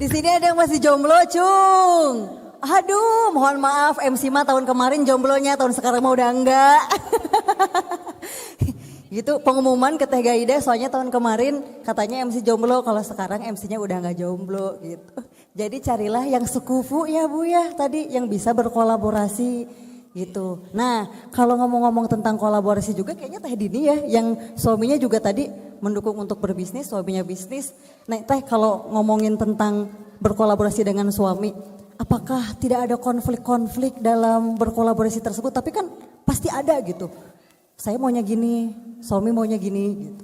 Di sini ada yang masih jomblo, Cung. Aduh, mohon maaf MC mah tahun kemarin jomblonya, tahun sekarang mah udah enggak. Gitu pengumuman ke Teh Gaida, soalnya tahun kemarin katanya MC jomblo, kalau sekarang MC-nya udah enggak jomblo gitu. Jadi carilah yang sekufu ya Bu ya tadi, yang bisa berkolaborasi gitu. Nah kalau ngomong-ngomong tentang kolaborasi juga kayaknya Teh Dini ya, yang suaminya juga tadi mendukung untuk berbisnis, suaminya bisnis. Nah Teh kalau ngomongin tentang berkolaborasi dengan suami, apakah tidak ada konflik-konflik dalam berkolaborasi tersebut? Tapi kan pasti ada gitu. Saya maunya gini, suami maunya gini gitu.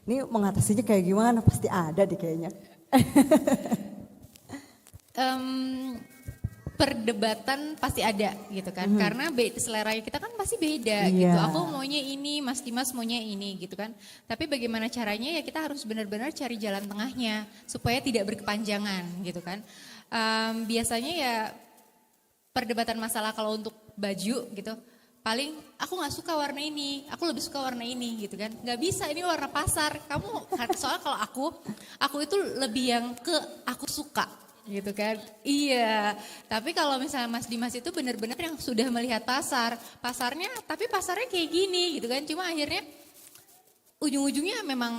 Ini mengatasinya kayak gimana? Pasti ada deh kayaknya. Perdebatan pasti ada gitu kan, karena selera kita kan pasti beda gitu. Aku maunya ini, Mas Dimas maunya ini gitu kan. Tapi bagaimana caranya ya kita harus benar-benar cari jalan tengahnya supaya tidak berkepanjangan gitu kan. Biasanya ya perdebatan masalah kalau untuk baju gitu, paling aku nggak suka warna ini, aku lebih suka warna ini gitu kan. Nggak bisa, ini warna pasar. Kamu soalnya kalau aku itu lebih yang ke aku suka gitu kan. Iya, tapi kalau misalnya Mas Dimas itu benar-benar yang sudah melihat pasarnya, tapi pasarnya kayak gini gitu kan. Cuma akhirnya ujung-ujungnya memang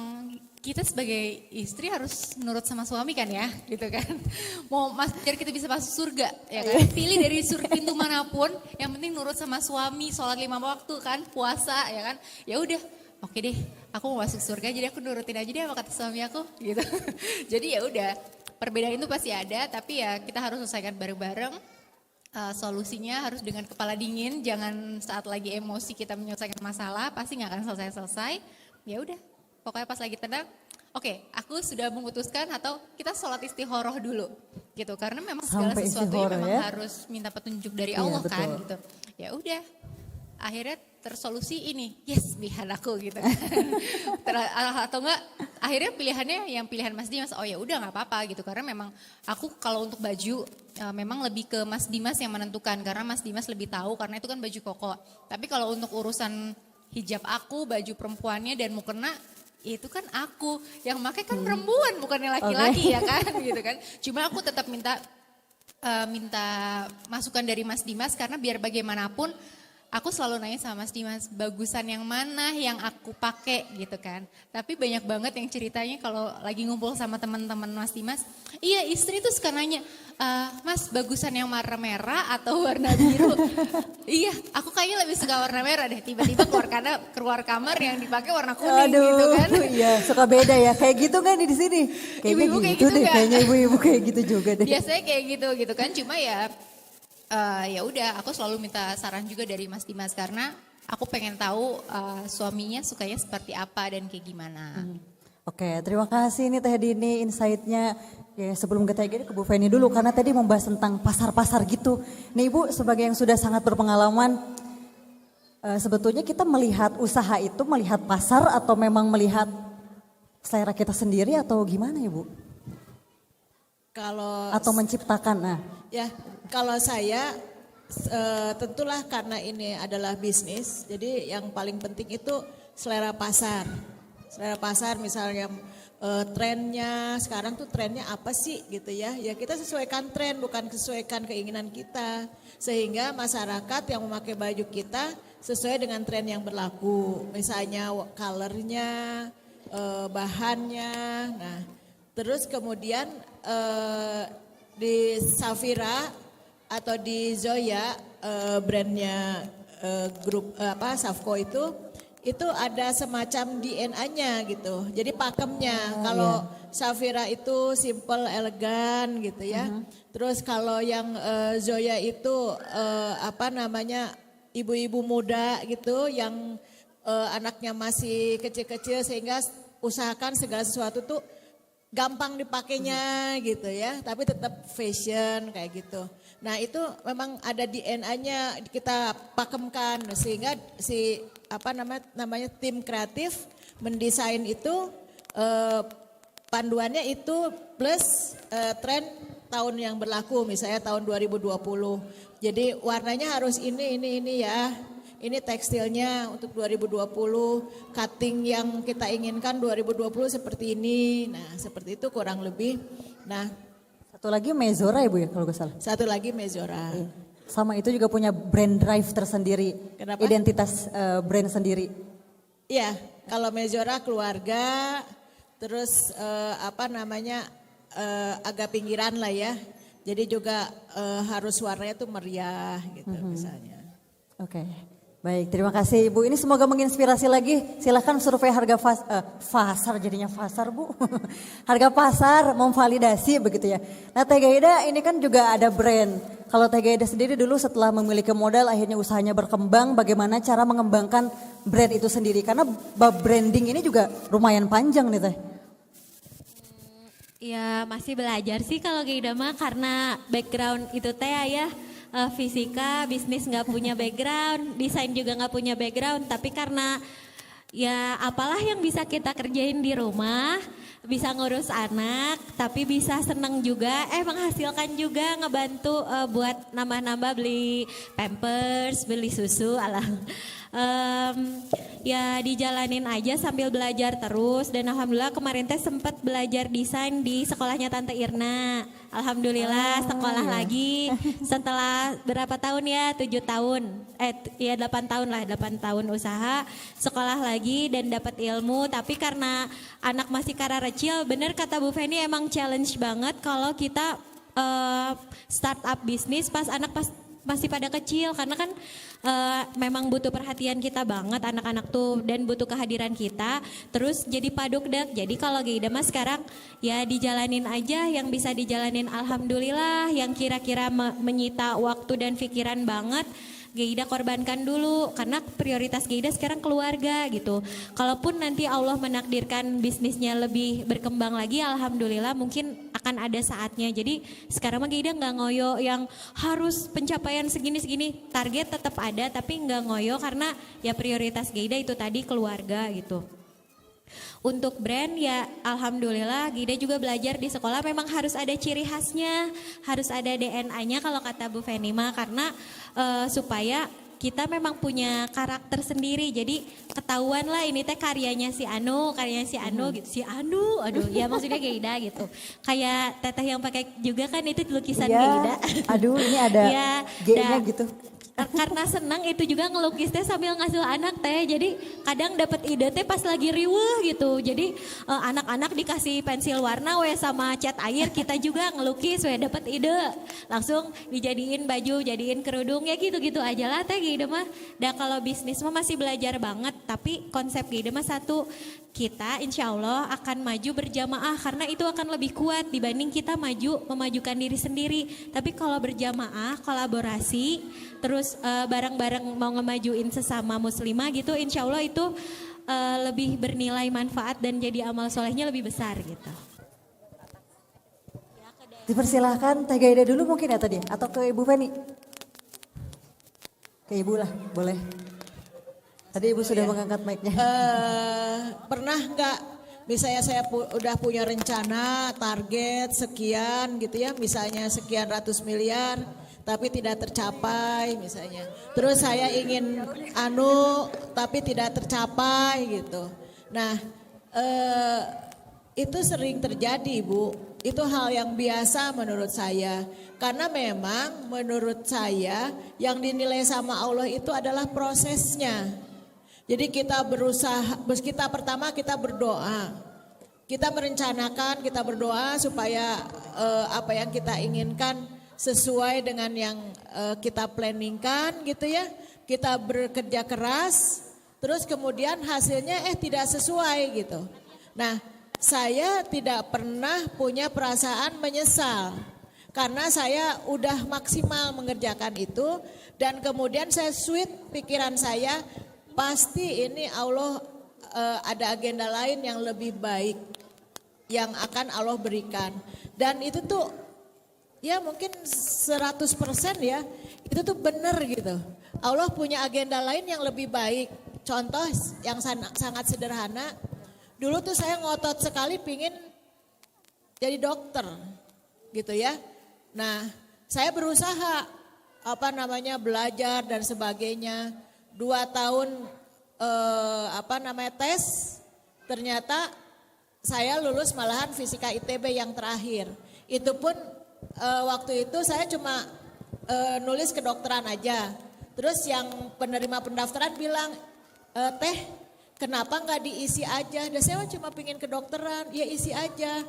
kita sebagai istri harus nurut sama suami kan ya gitu kan. Mau biar kita bisa masuk surga ya kan. Pilih dari pintu manapun, yang penting nurut sama suami, sholat 5 waktu kan, puasa ya kan. Ya udah, oke deh, aku mau masuk surga jadi aku nurutin aja deh apa kata suami aku gitu. Jadi ya udah, perbedaan itu pasti ada, tapi ya kita harus selesaikan bareng-bareng. Solusinya harus dengan kepala dingin, jangan saat lagi emosi kita menyelesaikan masalah, pasti nggak akan selesai-selesai. Ya udah, pokoknya pas lagi tenang, oke, aku sudah memutuskan atau kita sholat istikharah dulu, gitu. Karena memang segala Sampai sesuatunya memang ya? harus minta petunjuk dari Allah kan, betul. gitu. Ya udah, akhirnya tersolusi ini, yes pilihan aku gitu kan. Atau enggak, akhirnya pilihannya yang pilihan Mas Dimas, oh ya udah nggak apa-apa gitu. Karena memang aku kalau untuk baju memang lebih ke Mas Dimas yang menentukan, karena Mas Dimas lebih tahu karena itu kan baju koko. Tapi kalau untuk urusan hijab aku, baju perempuannya dan mukena, itu kan aku yang pakai kan perempuan bukannya laki-laki ya kan gitu kan. Cuma aku tetap minta masukan dari Mas Dimas karena biar bagaimanapun aku selalu nanya sama Mas Dimas, bagusan yang mana yang aku pakai gitu kan. Tapi banyak banget yang ceritanya kalau lagi ngumpul sama teman-teman Mas Dimas, iya istri tuh suka nanya, Mas bagusan yang warna merah atau warna biru? Iya, aku kayaknya lebih suka warna merah deh. Tiba-tiba keluar kamar yang dipakai warna kuning gitu kan. Iya, suka beda ya. Kayak gitu kan di sini. Kayaknya Ibu-ibu kayak gitu gitu deh, nggak? kayaknya ibu-ibu kayak gitu juga deh. Biasanya kayak gitu kan. Cuma ya udah, aku selalu minta saran juga dari Mas Dimas karena aku pengen tahu suaminya sukanya seperti apa dan kayak gimana. Oke, terima kasih nih Teh Dini insight-nya. Ya, sebelum kita ke Bu Feni dulu karena tadi membahas tentang pasar-pasar gitu. Nih Ibu sebagai yang sudah sangat berpengalaman, sebetulnya kita melihat usaha itu melihat pasar atau memang melihat selera kita sendiri atau gimana Ibu? Kalau Atau menciptakan? Nah, ya, kalau saya tentulah karena ini adalah bisnis, jadi yang paling penting itu selera pasar. Selera pasar misalnya trennya sekarang tuh trennya apa sih gitu ya. Ya kita sesuaikan tren bukan sesuaikan keinginan kita. Sehingga masyarakat yang memakai baju kita sesuai dengan tren yang berlaku. Misalnya colornya, bahannya. Nah, terus kemudian di Safira atau di Zoya brandnya grup Safco itu ada semacam DNA-nya gitu. Jadi pakemnya kalau Safira itu simple elegan gitu ya. Terus kalau yang Zoya itu ibu-ibu muda gitu yang anaknya masih kecil-kecil sehingga usahakan segala sesuatu tuh gampang dipakainya gitu ya, tapi tetap fashion kayak gitu. Nah itu memang ada DNA-nya kita pakemkan sehingga namanya tim kreatif mendesain itu panduannya itu plus tren tahun yang berlaku misalnya tahun 2020. Jadi warnanya harus ini ya. Ini tekstilnya untuk 2020, cutting yang kita inginkan 2020 seperti ini. Nah, seperti itu kurang lebih. Nah, Satu lagi Mezora ya Bu ya kalau gak salah. Satu lagi Mezora. Sama itu juga punya brand drive tersendiri. Kenapa? Identitas brand sendiri. Iya, kalau Mezora keluarga, terus agak pinggiran lah ya. Jadi juga harus warnanya tuh meriah gitu misalnya. Oke, baik terima kasih Ibu. Ini semoga menginspirasi lagi. Silahkan survei harga pasar jadinya pasar Bu. Harga pasar memvalidasi begitu ya. Nah Teh Gaida ini kan juga ada brand. Kalau Teh Gaida sendiri dulu setelah memiliki modal akhirnya usahanya berkembang. Bagaimana cara mengembangkan brand itu sendiri? Karena branding ini juga lumayan panjang nih Teh. Ya masih belajar sih kalau Gaida mah karena background itu teh ya fisika, bisnis nggak punya background, desain juga nggak punya background. Tapi karena ya apalah yang bisa kita kerjain di rumah, bisa ngurus anak, tapi bisa seneng juga, menghasilkan juga ngebantu buat nambah-nambah beli pampers, beli susu, ya dijalanin aja sambil belajar terus dan alhamdulillah kemarin teh sempat belajar desain di sekolahnya Tante Irna. Alhamdulillah sekolah lagi setelah berapa tahun ya 7 tahun 8 tahun lah 8 tahun usaha sekolah lagi dan dapat ilmu. Tapi karena anak masih kecil, bener kata Bu Feni emang challenge banget kalau kita startup bisnis pas anak masih pada kecil karena kan memang butuh perhatian kita banget anak-anak tuh dan butuh kehadiran kita terus jadi padukdek. Jadi kalau Gaida mas sekarang ya dijalanin aja yang bisa dijalanin alhamdulillah, yang kira-kira menyita waktu dan pikiran banget Gaida korbankan dulu karena prioritas Gaida sekarang keluarga gitu. Kalaupun nanti Allah menakdirkan bisnisnya lebih berkembang lagi, alhamdulillah mungkin akan ada saatnya. Jadi sekarang mah Gaida nggak ngoyo yang harus pencapaian segini-segini. Target tetap ada tapi nggak ngoyo karena ya prioritas Gaida itu tadi keluarga gitu. Untuk brand ya alhamdulillah Gaida juga belajar di sekolah memang harus ada ciri khasnya, harus ada DNA-nya kalau kata Bu Fenima karena supaya kita memang punya karakter sendiri. Jadi ketahuan lah ini teh karyanya si Anu gitu. Si Anu, aduh ya maksudnya Gaida gitu. Kayak teteh yang pakai juga kan itu lukisan ya, Gaida. Aduh ini ada ya, G-nya gitu. Karena senang itu juga ngelukis teh sambil ngasih anak teh. Jadi kadang dapat ide teh pas lagi riweuh gitu. Jadi anak-anak dikasih pensil warna we sama cat air, kita juga ngelukis we dapat ide. Langsung dijadiin baju, jadiin kerudung ya gitu-gitu aja lah teh gitu mah. Dan kalau bisnis mah masih belajar banget, tapi konsep gitu mah satu, kita insya Allah akan maju berjamaah karena itu akan lebih kuat dibanding kita memajukan diri sendiri. Tapi kalau berjamaah, kolaborasi, terus bareng-bareng mau ngemajuin sesama muslimah gitu, insya Allah itu lebih bernilai manfaat dan jadi amal solehnya lebih besar gitu. Dipersilahkan Teh Gaida dulu mungkin ya tadi atau ke Ibu Feni? Ke Ibu lah boleh. Tadi Ibu sudah mengangkat mic-nya. Pernah nggak misalnya saya udah punya rencana target sekian gitu ya, misalnya sekian ratus miliar tapi tidak tercapai misalnya. Terus saya ingin tapi tidak tercapai gitu. Nah itu sering terjadi Bu. Itu hal yang biasa menurut saya. Karena memang menurut saya yang dinilai sama Allah itu adalah prosesnya. Jadi kita berusaha, pertama kita berdoa. Kita merencanakan, kita berdoa supaya apa yang kita inginkan sesuai dengan yang kita planningkan gitu ya. Kita bekerja keras, terus kemudian hasilnya tidak sesuai gitu. Nah, saya tidak pernah punya perasaan menyesal. Karena saya udah maksimal mengerjakan itu dan kemudian saya switch pikiran saya, pasti ini Allah ada agenda lain yang lebih baik yang akan Allah berikan. Dan itu tuh ya mungkin 100% ya, itu tuh benar gitu. Allah punya agenda lain yang lebih baik. Contoh yang sangat sederhana, dulu tuh saya ngotot sekali pingin jadi dokter gitu ya. Nah saya berusaha belajar dan sebagainya. 2 tahun tes, ternyata saya lulus malahan fisika ITB yang terakhir. Itu pun waktu itu saya cuma nulis kedokteran aja. Terus yang penerima pendaftaran bilang, teh kenapa nggak diisi aja? Dan saya cuma pingin kedokteran, ya isi aja.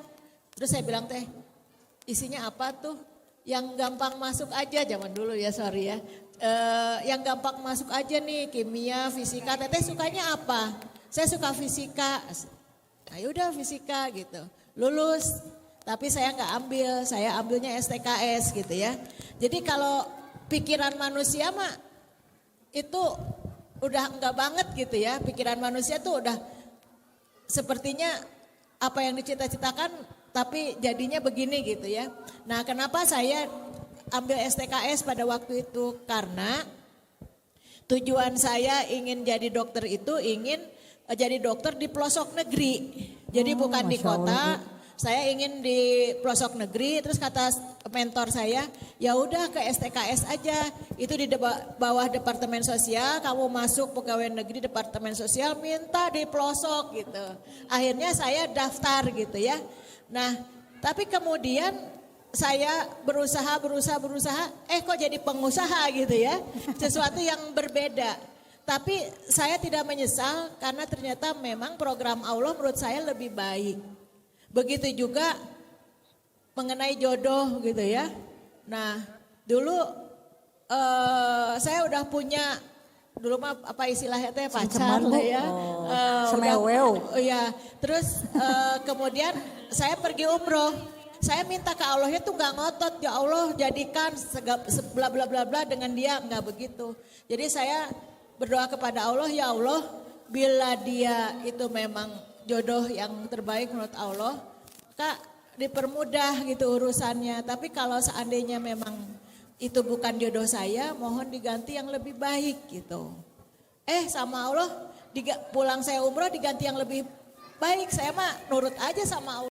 Terus saya bilang, teh isinya apa tuh? Yang gampang masuk aja, zaman dulu ya sorry ya. Yang gampang masuk aja nih, kimia, fisika. Teteh sukanya apa? Saya suka fisika. Ayo udah fisika gitu. Lulus, tapi saya nggak ambil, saya ambilnya STKS gitu ya. Jadi kalau pikiran manusia mah itu udah enggak banget gitu ya. Pikiran manusia tuh udah sepertinya apa yang dicita-citakan tapi jadinya begini gitu ya. Nah kenapa saya ambil STKS pada waktu itu? Karena tujuan saya ingin jadi dokter itu ingin jadi dokter di pelosok negeri. Jadi bukan di Masya Allah, kota. Saya ingin di pelosok negeri. Terus kata mentor saya, ya udah ke STKS aja. Itu di bawah Departemen Sosial. Kamu masuk pegawai negeri Departemen Sosial, minta di pelosok gitu. Akhirnya saya daftar gitu ya. Nah, tapi kemudian saya berusaha, kok jadi pengusaha gitu ya. Sesuatu yang berbeda. Tapi saya tidak menyesal karena ternyata memang program Allah menurut saya lebih baik. Begitu juga mengenai jodoh gitu ya. Nah dulu saya udah punya, dulu mah apa istilahnya teh pacar lah ya. Semeweu. Iya, terus kemudian saya pergi umroh. Saya minta ke Allahnya tuh gak ngotot, ya Allah jadikan bla bla bla bla dengan dia, nggak begitu. Jadi saya berdoa kepada Allah, ya Allah bila dia itu memang jodoh yang terbaik menurut Allah, Kak dipermudah gitu urusannya. Tapi kalau seandainya memang itu bukan jodoh saya, mohon diganti yang lebih baik gitu. Sama Allah, pulang saya umroh diganti yang lebih baik. Saya mah nurut aja sama Allah.